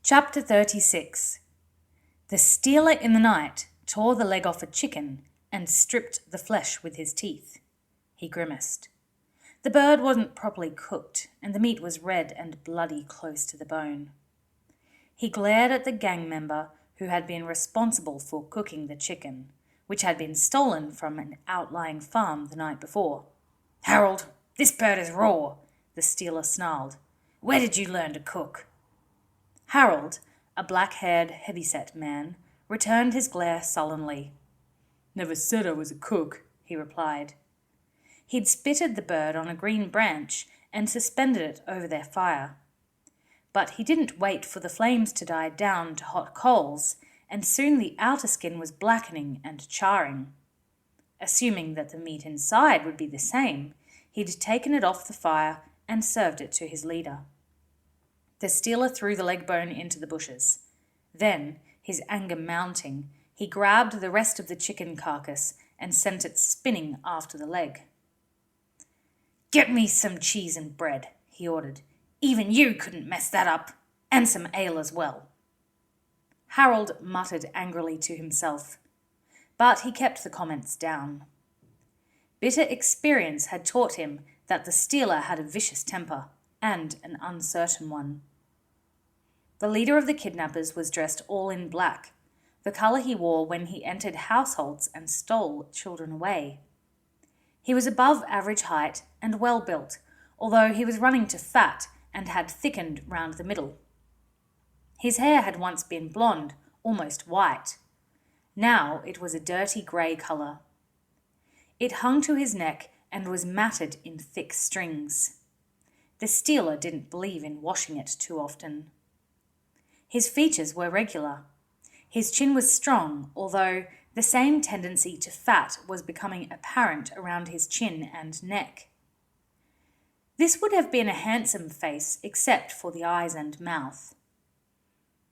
Chapter 36. The stealer in the night tore the leg off a chicken and stripped the flesh with his teeth. He grimaced. The bird wasn't properly cooked, and the meat was red and bloody close to the bone. He glared at the gang member who had been responsible for cooking the chicken, which had been stolen from an outlying farm the night before. "Harold, this bird is raw," the stealer snarled. "Where did you learn to cook?" Harold, a black-haired, heavy-set man, returned his glare sullenly. "Never said I was a cook," he replied. He'd spitted the bird on a green branch and suspended it over their fire. But he didn't wait for the flames to die down to hot coals, and soon the outer skin was blackening and charring. Assuming that the meat inside would be the same, he'd taken it off the fire and served it to his leader. The stealer threw the leg bone into the bushes. Then, his anger mounting, he grabbed the rest of the chicken carcass and sent it spinning after the leg. "Get me some cheese and bread," he ordered. "Even you couldn't mess that up. And some ale as well." Harold muttered angrily to himself, but he kept the comments down. Bitter experience had taught him that the stealer had a vicious temper, and an uncertain one. The leader of the kidnappers was dressed all in black, the colour he wore when he entered households and stole children away. He was above average height and well built, although he was running to fat and had thickened round the middle. His hair had once been blonde, almost white. Now it was a dirty grey colour. It hung to his neck and was matted in thick strings. The stealer didn't believe in washing it too often. His features were regular. His chin was strong, although the same tendency to fat was becoming apparent around his chin and neck. This would have been a handsome face except for the eyes and mouth.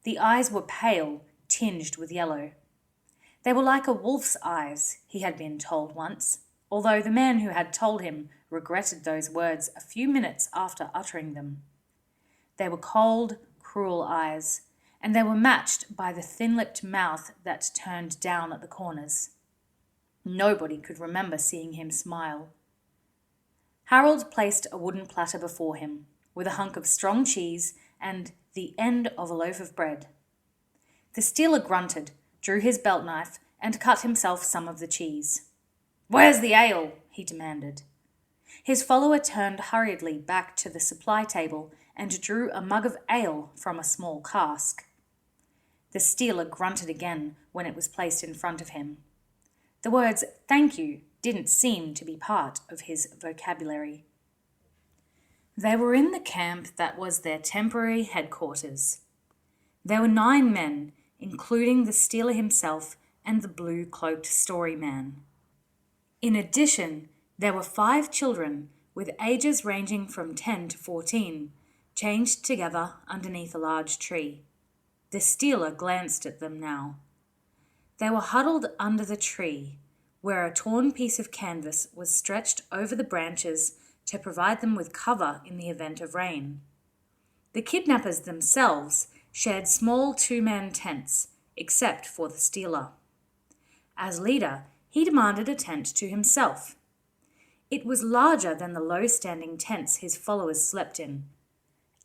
The eyes were pale, tinged with yellow. They were like a wolf's eyes, he had been told once, although the man who had told him regretted those words a few minutes after uttering them. They were cold, cruel eyes, and they were matched by the thin-lipped mouth that turned down at the corners. Nobody could remember seeing him smile. Harold placed a wooden platter before him, with a hunk of strong cheese and the end of a loaf of bread. The stealer grunted, drew his belt knife, and cut himself some of the cheese. "Where's the ale?" he demanded. His follower turned hurriedly back to the supply table and drew a mug of ale from a small cask. The stealer grunted again when it was placed in front of him. The words "thank you" didn't seem to be part of his vocabulary. They were in the camp that was their temporary headquarters. There were 9 men, including the stealer himself and the blue-cloaked story man. In addition, there were 5 children, with ages ranging from 10 to 14, chained together underneath a large tree. The stealer glanced at them now. They were huddled under the tree, where a torn piece of canvas was stretched over the branches to provide them with cover in the event of rain. The kidnappers themselves shared small 2-man tents, except for the stealer. As leader, he demanded a tent to himself. It was larger than the low-standing tents his followers slept in,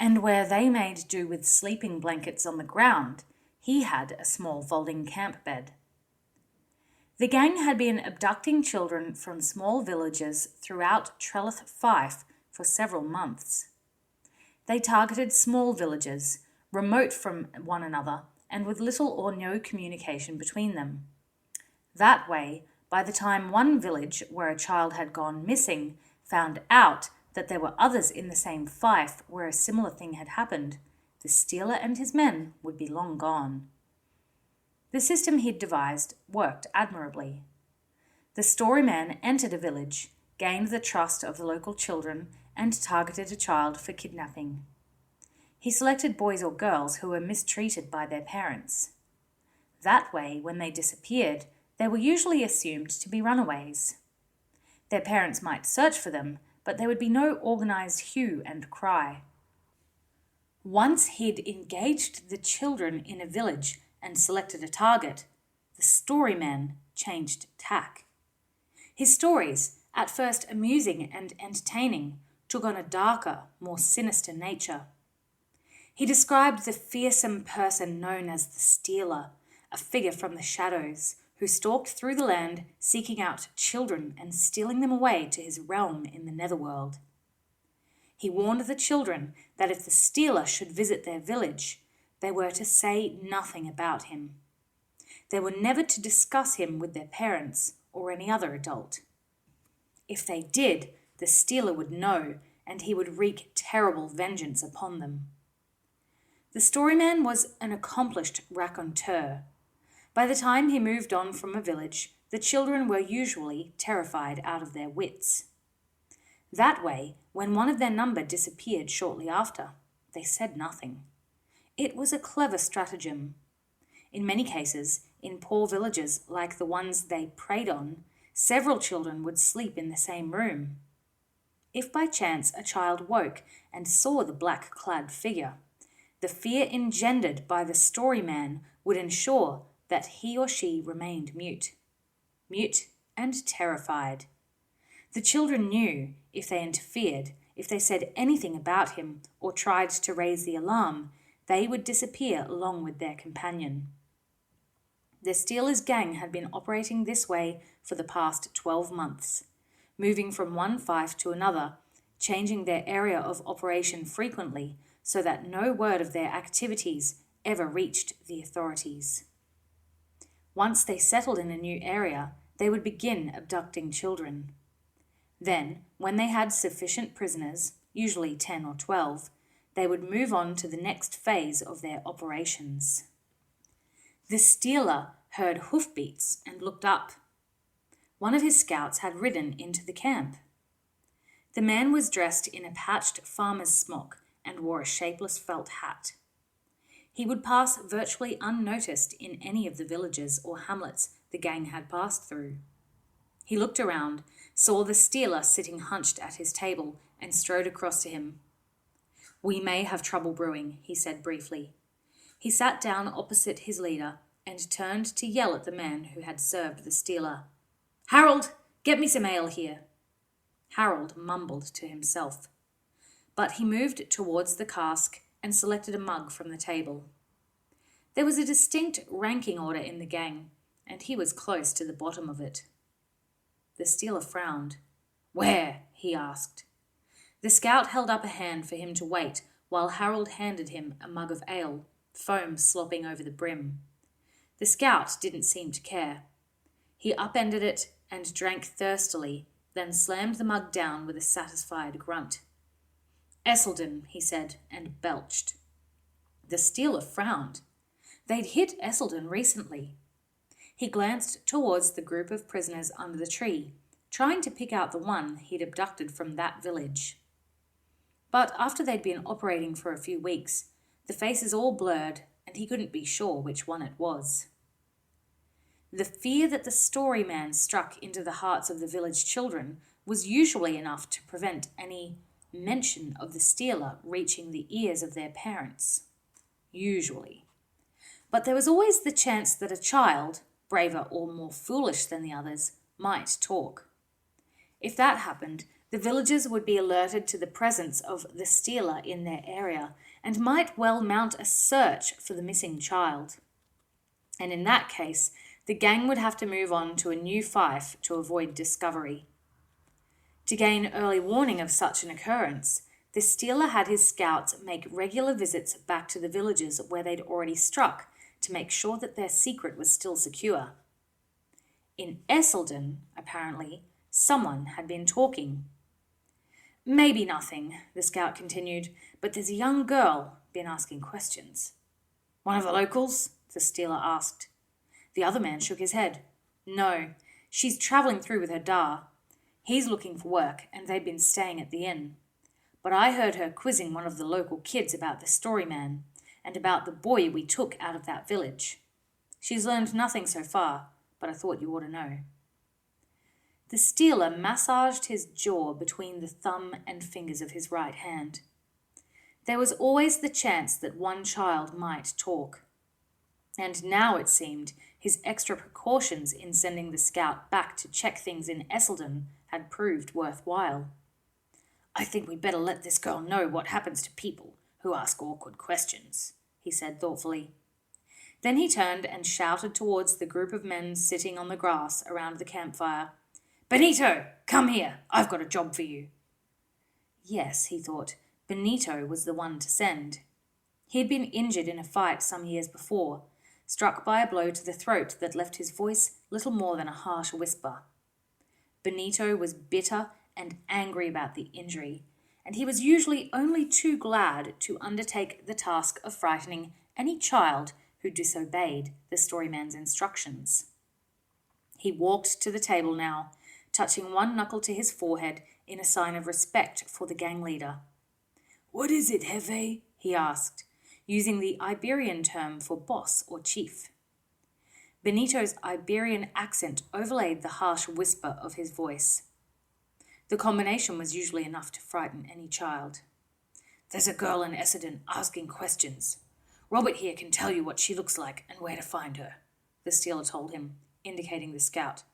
and where they made do with sleeping blankets on the ground, he had a small folding camp bed. The gang had been abducting children from small villages throughout Trelith Fife for several months. They targeted small villages, remote from one another and with little or no communication between them. That way, by the time one village where a child had gone missing found out that there were others in the same fief where a similar thing had happened, the stealer and his men would be long gone. The system he'd devised worked admirably. The storyman entered a village, gained the trust of the local children, and targeted a child for kidnapping. He selected boys or girls who were mistreated by their parents. That way, when they disappeared, they were usually assumed to be runaways. Their parents might search for them, but there would be no organised hue and cry. Once he'd engaged the children in a village and selected a target, the storyman changed tack. His stories, at first amusing and entertaining, took on a darker, more sinister nature. He described the fearsome person known as the Stealer, a figure from the shadows, who stalked through the land seeking out children and stealing them away to his realm in the netherworld. He warned the children that if the Stealer should visit their village, they were to say nothing about him. They were never to discuss him with their parents or any other adult. If they did, the Stealer would know, and he would wreak terrible vengeance upon them. The storyman was an accomplished raconteur. By the time he moved on from a village, the children were usually terrified out of their wits. That way, when one of their number disappeared shortly after, they said nothing. It was a clever stratagem. In many cases, in poor villages like the ones they preyed on, several children would sleep in the same room. If by chance a child woke and saw the black-clad figure, the fear engendered by the storyman would ensure that he or she remained mute and terrified. The children knew if they interfered, if they said anything about him or tried to raise the alarm, they would disappear along with their companion. The Stealer's gang had been operating this way for the past 12 months, moving from one fief to another, changing their area of operation frequently so that no word of their activities ever reached the authorities. Once they settled in a new area, they would begin abducting children. Then, when they had sufficient prisoners, usually 10 or 12, they would move on to the next phase of their operations. The Stealer heard hoofbeats and looked up. One of his scouts had ridden into the camp. The man was dressed in a patched farmer's smock and wore a shapeless felt hat. He would pass virtually unnoticed in any of the villages or hamlets the gang had passed through. He looked around, saw the Stealer sitting hunched at his table, and strode across to him. "We may have trouble brewing," he said briefly. He sat down opposite his leader and turned to yell at the man who had served the Stealer. "Harold, get me some ale here." Harold mumbled to himself, but he moved towards the cask and selected a mug from the table. There was a distinct ranking order in the gang, and he was close to the bottom of it. The Stealer frowned. "Where?" he asked. The scout held up a hand for him to wait while Harold handed him a mug of ale, foam slopping over the brim. The scout didn't seem to care. He upended it and drank thirstily, then slammed the mug down with a satisfied grunt. "Esselden," he said, and belched. The Stealer frowned. They'd hit Esselden recently. He glanced towards the group of prisoners under the tree, trying to pick out the one he'd abducted from that village. But after they'd been operating for a few weeks, the faces all blurred, and he couldn't be sure which one it was. The fear that the storyman struck into the hearts of the village children was usually enough to prevent any mention of the Stealer reaching the ears of their parents. Usually. But there was always the chance that a child, braver or more foolish than the others, might talk. If that happened, the villagers would be alerted to the presence of the Stealer in their area and might well mount a search for the missing child. And in that case, the gang would have to move on to a new fief to avoid discovery. To gain early warning of such an occurrence, the Stealer had his scouts make regular visits back to the villages where they'd already struck to make sure that their secret was still secure. In Esselden, apparently, someone had been talking. "Maybe nothing," the scout continued, "but there's a young girl been asking questions." "One of the locals?" the Stealer asked. The other man shook his head. "No, she's travelling through with her da. He's looking for work, and they've been staying at the inn. But I heard her quizzing one of the local kids about the storyman, and about the boy we took out of that village. She's learned nothing so far, but I thought you ought to know." The Stealer massaged his jaw between the thumb and fingers of his right hand. There was always the chance that one child might talk. And now it seemed his extra precautions in sending the scout back to check things in Esselden had proved worthwhile. "I think we'd better let this girl know what happens to people who ask awkward questions," he said thoughtfully. Then he turned and shouted towards the group of men sitting on the grass around the campfire. "Benito, come here. I've got a job for you." Yes, he thought, Benito was the one to send. He had been injured in a fight some years before, struck by a blow to the throat that left his voice little more than a harsh whisper. Benito was bitter and angry about the injury, and he was usually only too glad to undertake the task of frightening any child who disobeyed the storyman's instructions. He walked to the table now, touching one knuckle to his forehead in a sign of respect for the gang leader. "What is it, Jefe?" he asked, using the Iberian term for boss or chief. Benito's Iberian accent overlaid the harsh whisper of his voice. The combination was usually enough to frighten any child. "There's a girl in Essendon asking questions. Robert here can tell you what she looks like and where to find her," the Stealer told him, indicating the scout.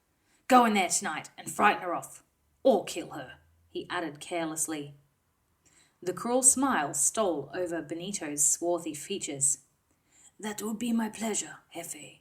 "Go in there tonight and frighten her off. Or kill her," he added carelessly. The cruel smile stole over Benito's swarthy features. "That would be my pleasure, Jefe,"